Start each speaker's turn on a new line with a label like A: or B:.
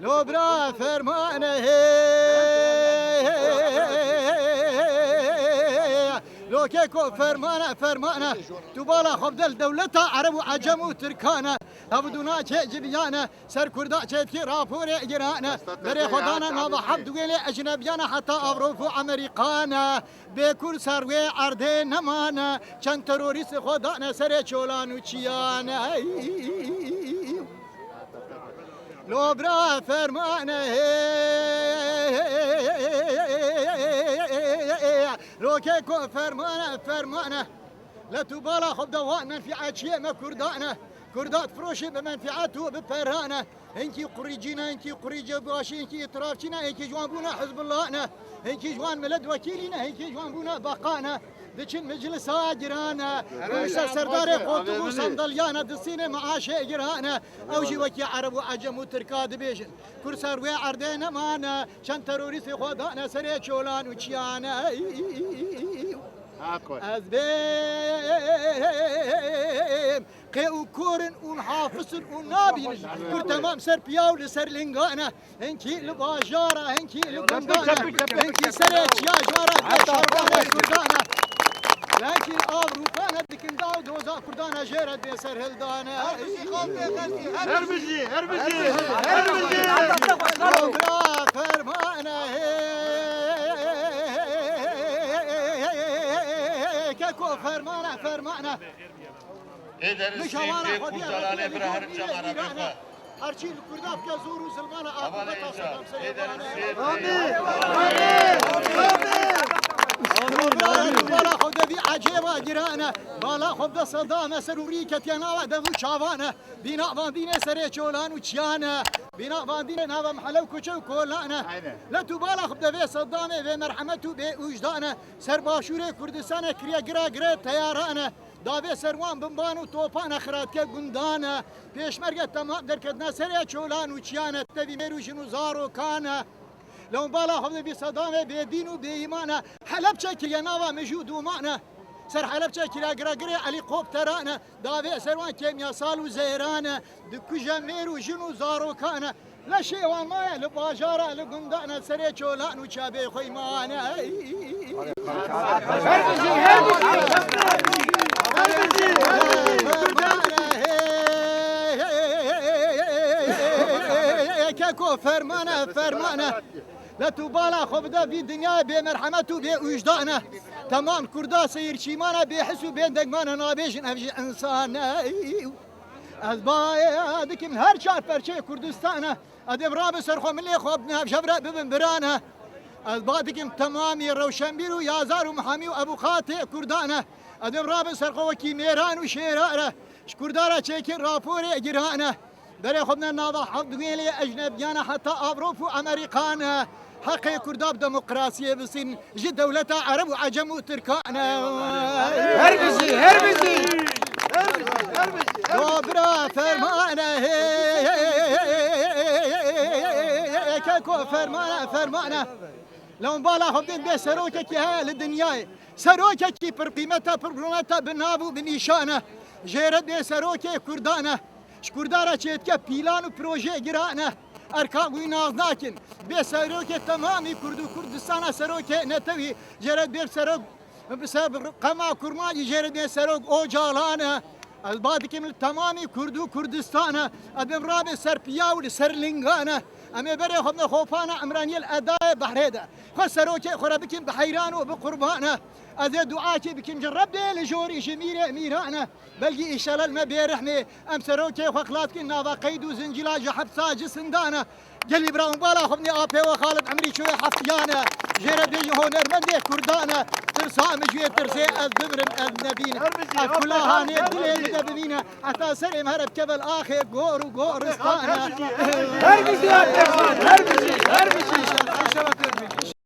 A: لو برا فرمانه لو كيكو فرمانه تبالا خب دل دولتا عرب و عجم و ترکانه هبدونا چه جبیانه سر کردا چه کی راپور ایرانه بری خدانا ناب حب دویل اجنبیانه حتی اروپا و امریکانه به کور سروی عرضه نمانه چند تروریست خدانه سر چولان و چیانه لو برا فرمانه لو كيكو فرمانه لا تبالا خب دواء منفعات شيء ما كردات فروشي بمنفعاته ببرانه انكي قريجينا انكي قريجه باشي انكي اطرافنا انكي جوان بونا حزب اللهنا انكي جوان ملد وكيلنا انكي جوان بونا بقانا دچن مجلس اجرانا سردار قوتو صندليانا دسينه معاش اجرانا اوجي وكي عرب وعجم وتركا دبيجن كرسر وي عردنا مانا شان تروريست خدانا سري چولان وچيانا از بیم قیو کورن اون حافظن اون نابین کر تمام سر پیاو لسر لنگانه انکی لباجارا انکی لبندانه انکی سر چیا جارا شربانه کردانه لكن روتانا دكن داو دوزا كردانا جيرت بسر هلدانه
B: هربجي
A: فرمانه كاكو فرمانه
B: ادرس في كوزالان ابراهيم جمانا بفا
A: هرچی کرداب که زور و سلمان آباد تصادم بالا خود بی عجیبا گرانه بالا خود ده صدام سروری کتیانا و دو چاوانه بینا باندین سر چولان و چیانه بینا باندین نام محلو کوچو کولانه لتو بالا خود ده صدام و مرحمتو به وجدانه سر باشور کردستان کریا گرا تیارانه داوی سروان بمبان و توپان خرات که گندانه پیشمرگ تمام درکدنا سر چولان و چیانه تبی میروشن و زارو کانه لو بالا خبز بی صدامه بی دین و بی ایمانه حلب چکیه نوا مجود و مانه سر حلب چکیه گرگره علی قوب ترانه داوی سروان کمیا سال و زیرانه دکوجه میرو جنو زارو کانه لشیوان مایه لباجاره لگندانه سر چولان و چابه خویمانه كاكو فرمانه لا تبالا خبدا في دنيا بمرحمته بوجدانه تمام كردا سير شيمانه بحسو بين دقمانه نابيجن افجي انسان ازباي ديك من هر شهر فرشي كردستانه ادم راب سرخو ملي خوبنا بشبره ببن برانه ازبادكم تمام روشنبيرو يازار ومحامي وابو خاطئ كردانه ادم راب سرخو وكي ميران وشيراره شكرداره تشيكن رابوري جيرانه بري خبنا ناضح حضويلي اجنبيانا حتى اوروبا وامريكانا حقي كرداب ديمقراطيه بصين جد دولتا عرب وعجم وتركانا
B: هربجي
A: دوبرا فرمانه كاكو فرمانه لو بالا خبدين بي سروكك هاي للدنيا سروكك بر قيمتها بر قيمتها بالنابو بنيشانه جيرد بي سروكي كردانه شكردارا چيتكا بيلان و بروجي گرانه اركان وي نازناكن بي سروكي تمامي كردستان سروكي نتوي جيرد بي سروك بسبب قما كرماني جيرد بي سروك اوجالانه البادكم التمامي كردستان ادم رابي سر بياو سر لنغانه اما بري خبنا خوفانا عمراني الاداء بحريده خسروكي خربكم بحيران وبقربانه اذا دعاتي بكم جرب لجوري جميله ميرانه بلقي اشلال ما بيرحمي ام سروكي وخلاتكم نافا قيد وزنجلاج حبسا جسندانه قال براون بالا خبني ابي وخالد عمري شويه حفيانه جيرد بيجي هون ارمدي كردانه ترسا مجويه ترسي الدبر النبينا كلها نبدي دبينا حتى سرم هرب كبل اخر غور استانه
B: هربجي